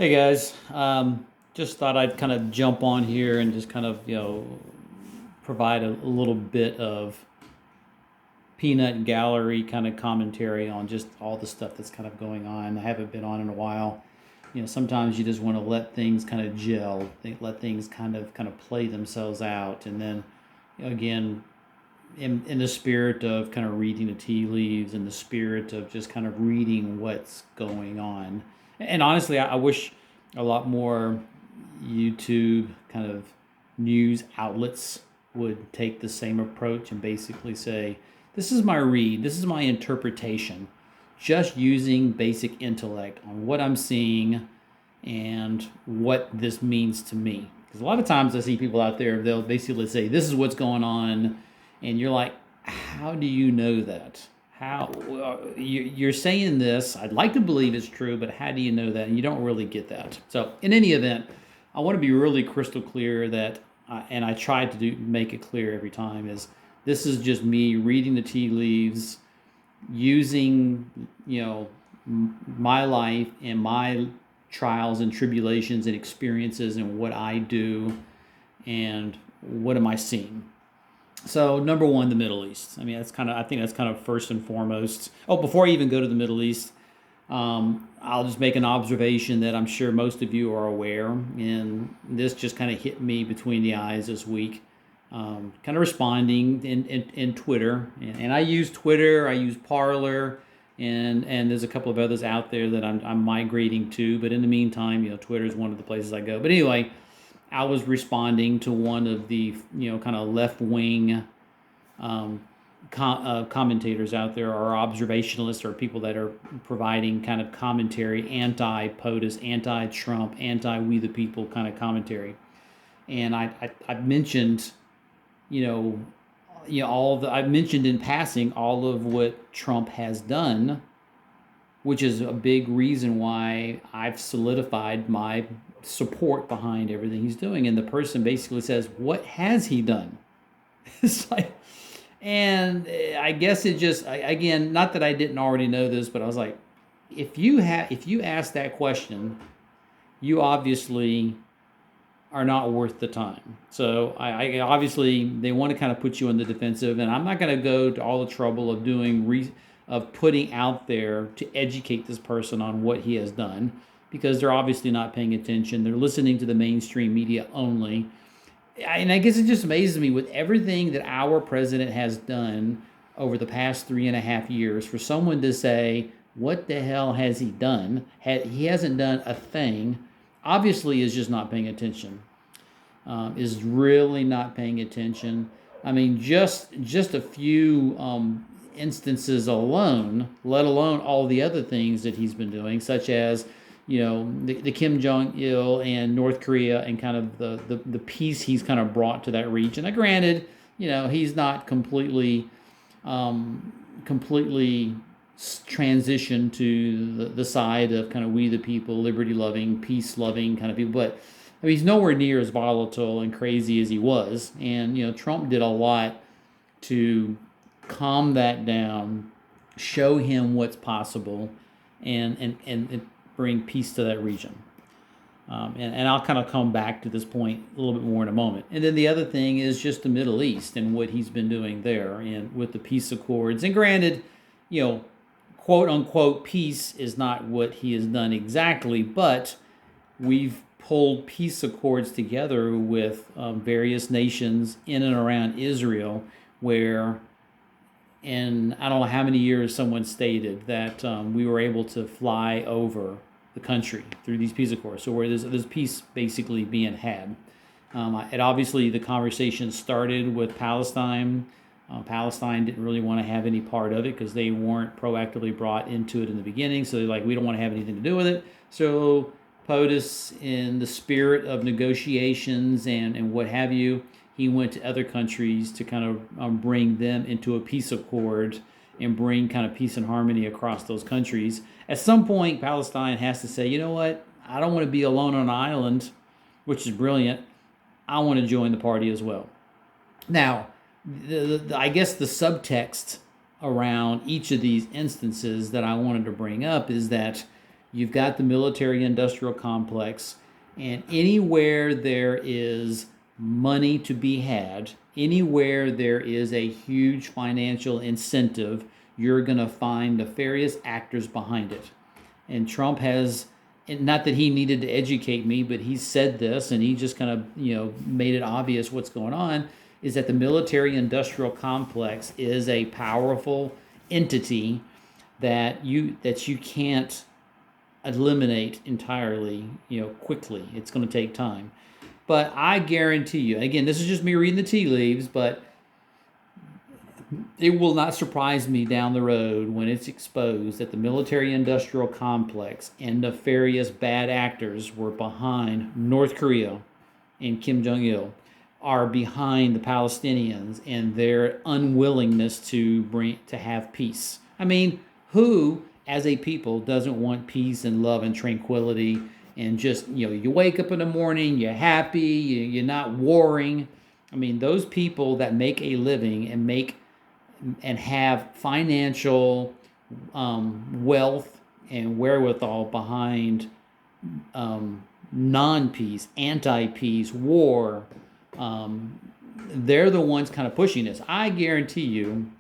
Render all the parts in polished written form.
Hey guys, just thought I'd kind of jump on here and just kind of provide a little bit of peanut gallery kind of commentary on just all the stuff that's kind of going on. I haven't been on in a while. Sometimes you just want to let things kind of gel, let things kind of play themselves out, and then again, in the spirit of kind of reading the tea leaves, in the spirit of just kind of reading what's going on. And honestly, I wish a lot more YouTube kind of news outlets would take the same approach and basically say, this is my read, this is my interpretation, just using basic intellect on what I'm seeing and what this means to me. Because a lot of times I see people out there, they'll basically say, this is what's going on. And you're like, how do you know that? How you're saying this? I'd like to believe it's true, but how do you know that? And you don't really get that. So, in any event, I want to be really crystal clear that, and I try to make it clear every time, is this is just me reading the tea leaves, using my life and my trials and tribulations and experiences and what I do and what am I seeing. So number one, the Middle East. I mean, I think that's kind of first and foremost. Oh, before I even go to the Middle East, I'll just make an observation that I'm sure most of you are aware, and this just kind of hit me between the eyes this week. Kind of responding in Twitter, and I use Twitter, I use Parler, and there's a couple of others out there that I'm migrating to. But in the meantime, Twitter is one of the places I go. But anyway, I was responding to one of the kind of left wing commentators out there, or observationalists, or people that are providing kind of commentary, anti-POTUS, anti-Trump, anti-We the People kind of commentary. And I mentioned, I mentioned in passing all of what Trump has done, which is a big reason why I've solidified my support behind everything he's doing. And the person basically says, what has he done? It's like, and I guess it just, again, not that I didn't already know this, but I was like, if you ask that question, you obviously are not worth the time. So I obviously, they want to kind of put you on the defensive, and I'm not going to go to all the trouble of of putting out there to educate this person on what he has done, because they're obviously not paying attention. They're listening to the mainstream media only. And I guess it just amazes me, with everything that our president has done over the past 3.5 years, for someone to say, what the hell has he done? He hasn't done a thing. Obviously is just not paying attention. Is really not paying attention. I mean, just a few instances alone, let alone all the other things that he's been doing, such as the Kim Jong-il and North Korea, and kind of the peace he's kind of brought to that region. Now, granted, he's not completely transitioned to the side of kind of We the People, liberty-loving, peace-loving kind of people, but I mean, he's nowhere near as volatile and crazy as he was. And Trump did a lot to calm that down, show him what's possible, and bring peace to that region. And I'll kind of come back to this point a little bit more in a moment. And then the other thing is just the Middle East and what he's been doing there, and with the peace accords. And granted, quote unquote peace is not what he has done exactly, but we've pulled peace accords together with various nations in and around Israel, where in I don't know how many years someone stated that we were able to fly over the country through these peace accords. So where there's peace basically being had. It obviously, the conversation started with Palestine. Palestine didn't really want to have any part of it because they weren't proactively brought into it in the beginning. So they're like, we don't want to have anything to do with it. So POTUS, in the spirit of negotiations and what have you, he went to other countries to kind of bring them into a peace accord and bring kind of peace and harmony across those countries. At some point, Palestine has to say, you know what, I don't want to be alone on an island, which is brilliant. I want to join the party as well. Now, I guess the subtext around each of these instances that I wanted to bring up is that you've got the military industrial complex, and anywhere there is money to be had, anywhere there is a huge financial incentive, you're going to find nefarious actors behind it. And Trump has, and not that he needed to educate me, but he said this, and he just kind of made it obvious what's going on, is that the military industrial complex is a powerful entity that you can't eliminate entirely quickly. It's going to take time. But I guarantee you, again, this is just me reading the tea leaves, but it will not surprise me down the road when it's exposed that the military industrial complex and nefarious bad actors were behind North Korea and Kim Jong il, are behind the Palestinians and their unwillingness to have peace. I mean, who as a people doesn't want peace and love and tranquility, and just you wake up in the morning, you're happy, you're not warring. I mean, those people that make a living and have financial wealth and wherewithal behind non-peace, anti-peace, war, they're the ones kind of pushing this. I guarantee you,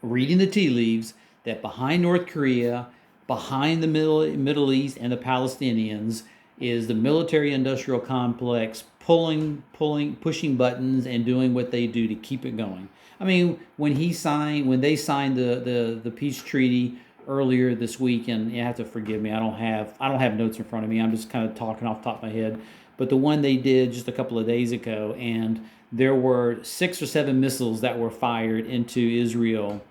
reading the tea leaves, that behind North Korea, behind the Middle East and the Palestinians is the military-industrial complex pushing buttons and doing what they do to keep it going. I mean, when they signed the peace treaty earlier this week, and you have to forgive me, I don't have notes in front of me. I'm just kind of talking off the top of my head. But the one they did just a couple of days ago, and there were 6 or 7 missiles that were fired into Israel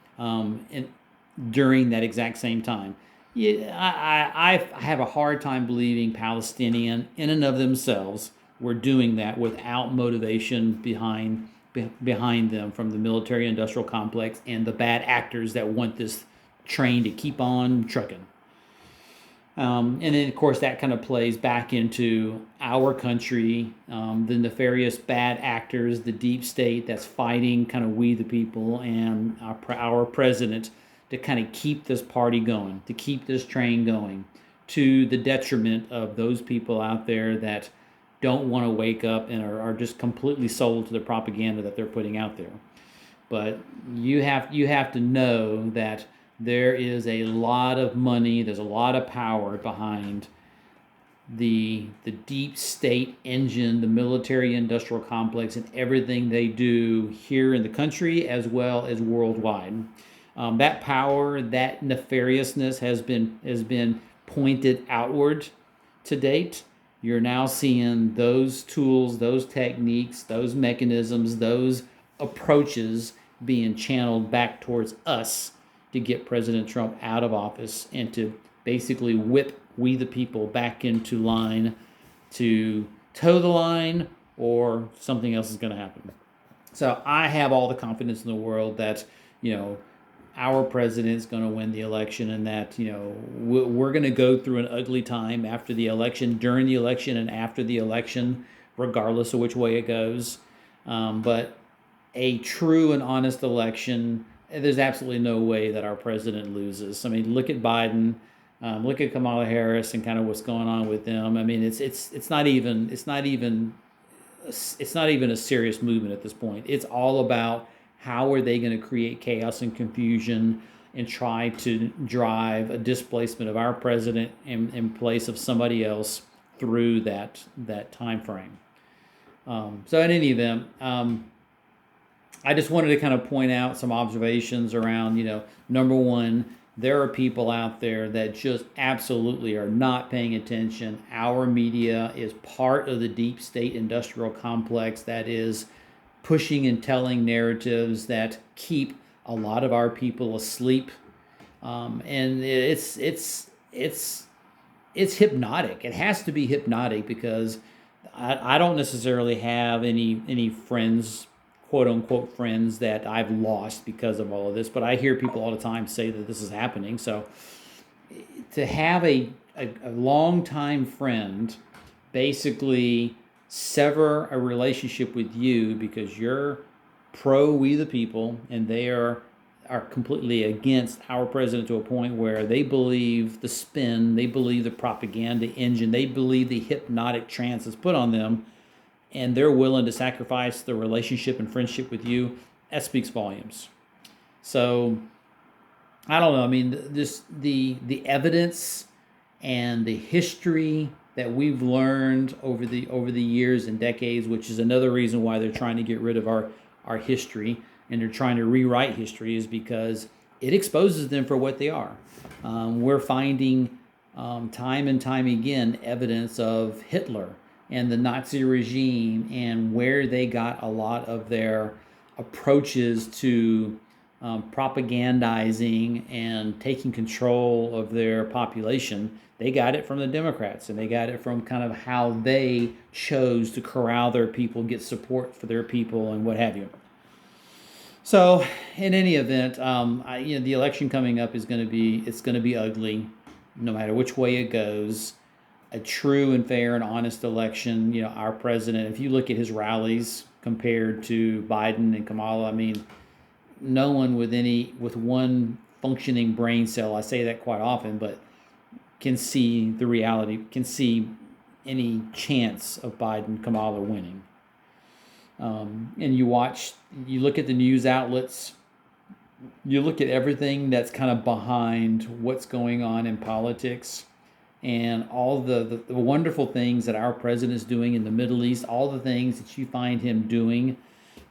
during that exact same time. Yeah, I have a hard time believing Palestinian in and of themselves were doing that without motivation behind them from the military industrial complex and the bad actors that want this train to keep on trucking. And then, of course, that kind of plays back into our country, the nefarious bad actors, the deep state that's fighting kind of we the people, and our president to kind of keep this party going, to keep this train going, to the detriment of those people out there that don't want to wake up and are just completely sold to the propaganda that they're putting out there. But you have to know that there is a lot of money, there's a lot of power behind the deep state engine, the military industrial complex, and everything they do here in the country as well as worldwide. That power, that nefariousness has been pointed outward to date. You're now seeing those tools, those techniques, those mechanisms, those approaches being channeled back towards us to get President Trump out of office and to basically whip we the people back into line to toe the line, or something else is going to happen. So I have all the confidence in the world that our president's going to win the election, and that we're going to go through an ugly time after the election, during the election, and after the election, regardless of which way it goes. But a true and honest election, there's absolutely no way that our president loses. I mean, look at Biden, look at Kamala Harris, and kind of what's going on with them. I mean, it's not even a serious movement at this point. It's all about how are they going to create chaos and confusion and try to drive a displacement of our president in place of somebody else through that time frame. So in any event, I just wanted to kind of point out some observations around, number one, there are people out there that just absolutely are not paying attention. Our media is part of the deep state industrial complex that is pushing and telling narratives that keep a lot of our people asleep, and it's hypnotic. It has to be hypnotic, because I don't necessarily have any friends, quote unquote friends, that I've lost because of all of this, but I hear people all the time say that this is happening. So to have a longtime friend basically sever a relationship with you because you're pro we the people and they are are completely against our president to a point where they believe the spin, they believe the propaganda engine, they believe the hypnotic trance is put on them, and they're willing to sacrifice the relationship and friendship with you. That speaks volumes. So I don't know. I mean, this the evidence and the history that we've learned over the years and decades, which is another reason why they're trying to get rid of our history and they're trying to rewrite history, is because it exposes them for what they are. We're finding time and time again evidence of Hitler and the Nazi regime and where they got a lot of their approaches to propagandizing and taking control of their population. They got it from the Democrats, and they got it from kind of how they chose to corral their people, get support for their people, and what have you. So, in any event, the election coming up is going to be ugly, no matter which way it goes. A true and fair and honest election. Our president, if you look at his rallies compared to Biden and Kamala, I mean, no one with one functioning brain cell, I say that quite often, but can see the reality, can see any chance of Biden, Kamala winning. And you look at the news outlets, you look at everything that's kind of behind what's going on in politics, and all the wonderful things that our president is doing in the Middle East, all the things that you find him doing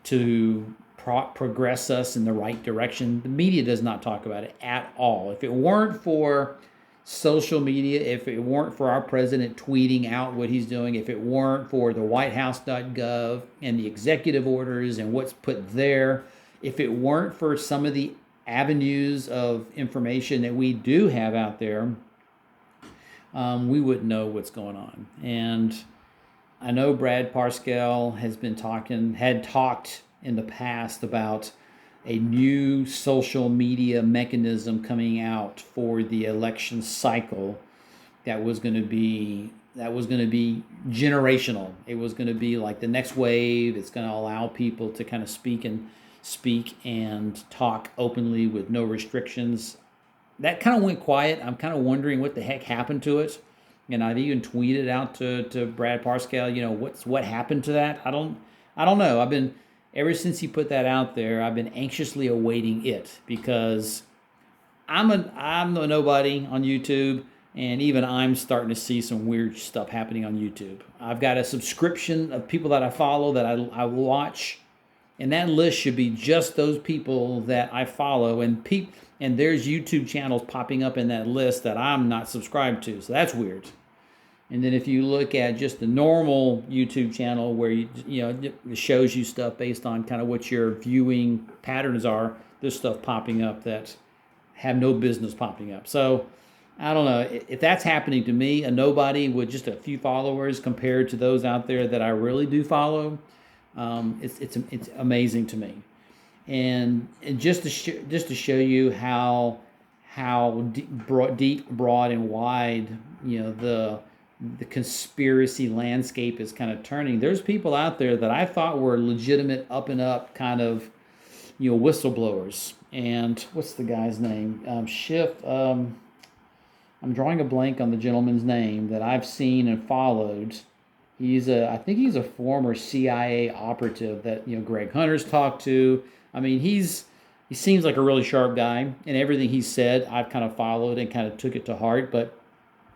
to progress us in the right direction. The media does not talk about it at all. If it weren't for social media, if it weren't for our president tweeting out what he's doing, if it weren't for the whitehouse.gov and the executive orders and what's put there, if it weren't for some of the avenues of information that we do have out there, we wouldn't know what's going on. And I know Brad Parscale had talked in the past about a new social media mechanism coming out for the election cycle that was going to be generational. It was going to be like the next wave. It's going to allow people to kind of speak and talk openly with no restrictions. That kind of went quiet. I'm kind of wondering what the heck happened to it. And I've even tweeted out to Brad Parscale, what happened to that? I don't know. Ever since he put that out there, I've been anxiously awaiting it, because I'm a nobody on YouTube, and even I'm starting to see some weird stuff happening on YouTube. I've got a subscription of people that I follow that I watch, and that list should be just those people that I follow, and there's YouTube channels popping up in that list that I'm not subscribed to, so that's weird. And then if you look at just the normal YouTube channel where it shows you stuff based on kind of what your viewing patterns are, there's stuff popping up that have no business popping up. So I don't know if that's happening to me, a nobody with just a few followers compared to those out there that I really do follow. It's amazing to me, and just to show you how deep, broad, and wide the conspiracy landscape is kind of turning. There's people out there that I thought were legitimate, up and up kind of, whistleblowers. And what's the guy's name? Schiff. I'm drawing a blank on the gentleman's name that I've seen and followed. I think he's a former CIA operative that Greg Hunter's talked to. I mean, he seems like a really sharp guy, and everything he said I've kind of followed and kind of took it to heart. But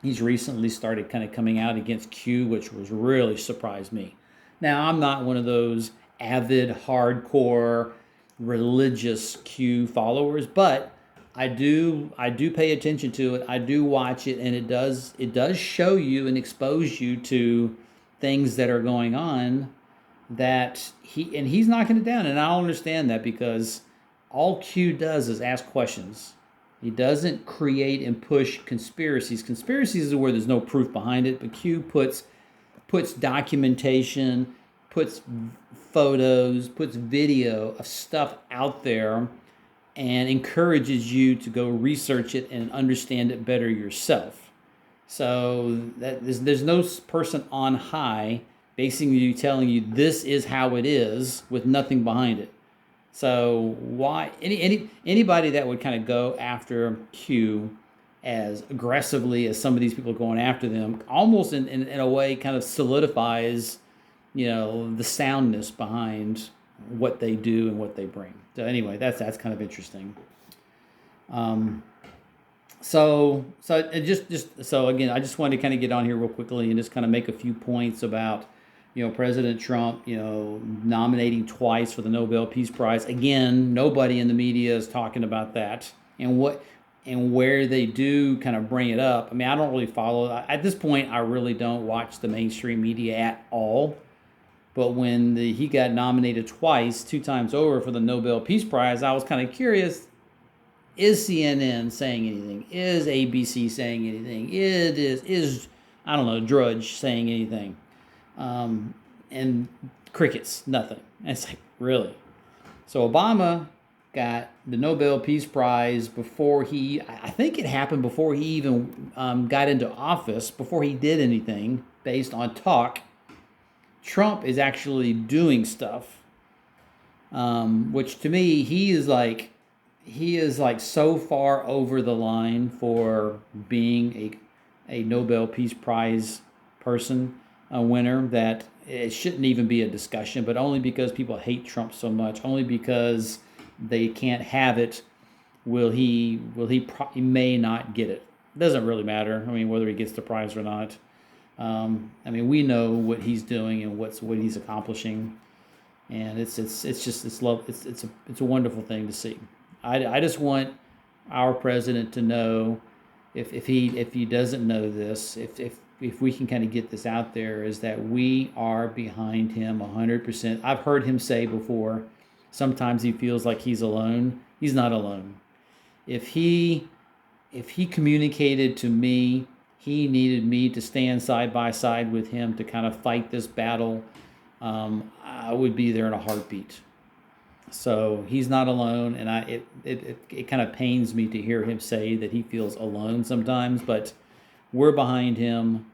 he's recently started kind of coming out against Q, which was really surprised me. Now, I'm not one of those avid, hardcore, religious Q followers, but I do pay attention to it. I do watch it, and it does show you and expose you to things that are going on that he's knocking it down, and I'll understand that, because all Q does is ask questions. He doesn't create and push conspiracies. Conspiracies is where there's no proof behind it, but Q puts documentation, puts photos, puts video of stuff out there, and encourages you to go research it and understand it better yourself. So that there's no person on high basically telling you this is how it is with nothing behind it. So why anybody that would kind of go after Q as aggressively as some of these people are going after them, almost in a way kind of solidifies, the soundness behind what they do and what they bring. So anyway, that's kind of interesting. So it just so again, I just wanted to kind of get on here real quickly and just kind of make a few points about, President Trump, nominating twice for the Nobel Peace Prize. Again, nobody in the media is talking about that, and where they do kind of bring it up. I mean, I don't really follow at this point. I really don't watch the mainstream media at all. But when he got nominated twice, 2 times over for the Nobel Peace Prize, I was kind of curious. Is CNN saying anything? Is ABC saying anything? Is I don't know, Drudge saying anything? And crickets, nothing. And it's like, really? So Obama got the Nobel Peace Prize before I think it happened before he even got into office, before he did anything based on talk. Trump is actually doing stuff, which to me, he is like so far over the line for being a Nobel Peace Prize person, a winner, that it shouldn't even be a discussion, but only because people hate Trump so much, only because they can't have it, he may not get it. It doesn't really matter. I mean, whether he gets the prize or not. I mean, we know what he's doing and what he's accomplishing, and it's a wonderful thing to see. I just want our president to know, if he doesn't know this, if we can kind of get this out there, is that we are behind him 100%. I've heard him say before, sometimes he feels like he's alone. He's not alone. If he communicated to me he needed me to stand side by side with him to kind of fight this battle, I would be there in a heartbeat. So he's not alone, and it kind of pains me to hear him say that he feels alone sometimes, but we're behind him.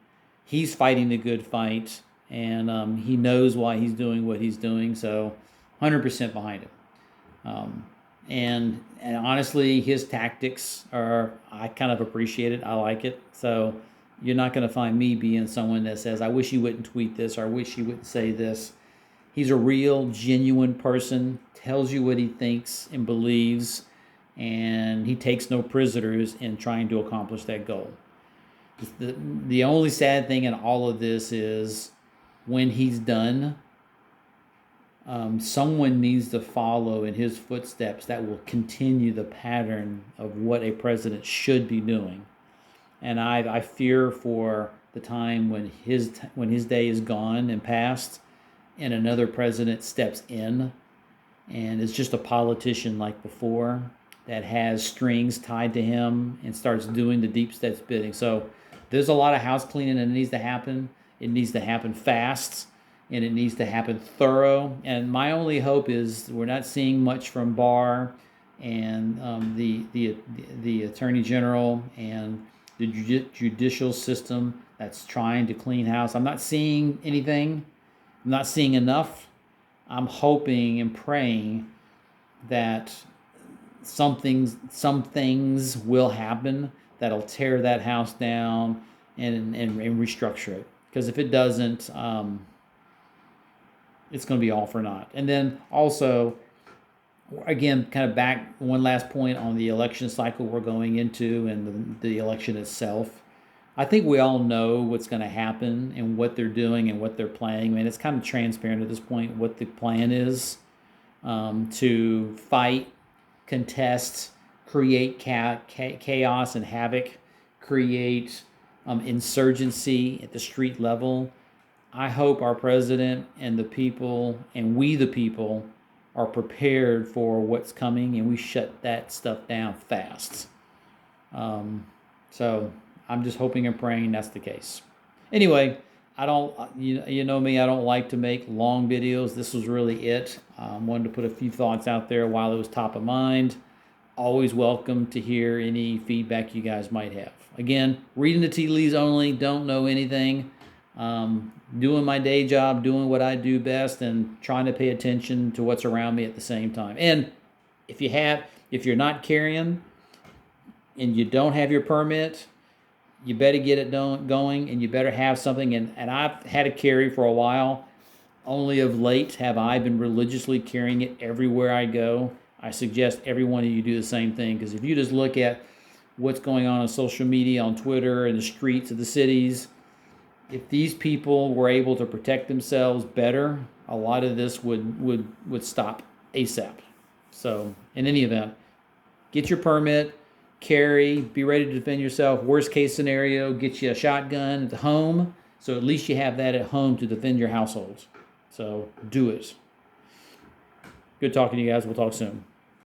He's fighting the good fight, and he knows why he's doing what he's doing, so 100% behind him. And honestly, his tactics I kind of appreciate it. I like it. So you're not going to find me being someone that says, I wish he wouldn't tweet this, or I wish he wouldn't say this. He's a real, genuine person, tells you what he thinks and believes, and he takes no prisoners in trying to accomplish that goal. The only sad thing in all of this is when he's done, someone needs to follow in his footsteps that will continue the pattern of what a president should be doing. And I fear for the time when his day is gone and past, and another president steps in and is just a politician like before, that has strings tied to him and starts doing the deep state's bidding. So there's a lot of house cleaning that needs to happen. It needs to happen fast, and it needs to happen thorough. And my only hope is we're not seeing much from Barr and the Attorney General and the judicial system that's trying to clean house. I'm not seeing anything. I'm not seeing enough. I'm hoping and praying that some things will happen that'll tear that house down and restructure it. Because if it doesn't, it's going to be all for naught. And then also, again, kind of back one last point on the election cycle we're going into and the election itself. I think we all know what's going to happen and what they're doing and what they're planning. I mean, it's kind of transparent at this point what the plan is, to fight, contest, create chaos and havoc, create insurgency at the street level. I hope our president and the people, and we the people, are prepared for what's coming, and we shut that stuff down fast. So I'm just hoping and praying that's the case. Anyway, I don't, you know me, I don't like to make long videos. This was really it. Wanted to put a few thoughts out there while it was top of mind. Always welcome to hear any feedback you guys might have. Again, reading the tea leaves only, don't know anything. doing my day job, doing what I do best, and trying to pay attention to what's around me at the same time. And if you're not carrying and you don't have your permit, you better get it going, and you better have something. And I've had a carry for a while. Only of late have I been religiously carrying it everywhere I go. I suggest every one of you do the same thing, because if you just look at what's going on social media, on Twitter, in the streets of the cities, if these people were able to protect themselves better, a lot of this would stop ASAP. So in any event, get your permit, carry, be ready to defend yourself. Worst case scenario, get you a shotgun at home, so at least you have that at home to defend your households. So do it. Good talking to you guys. We'll talk soon.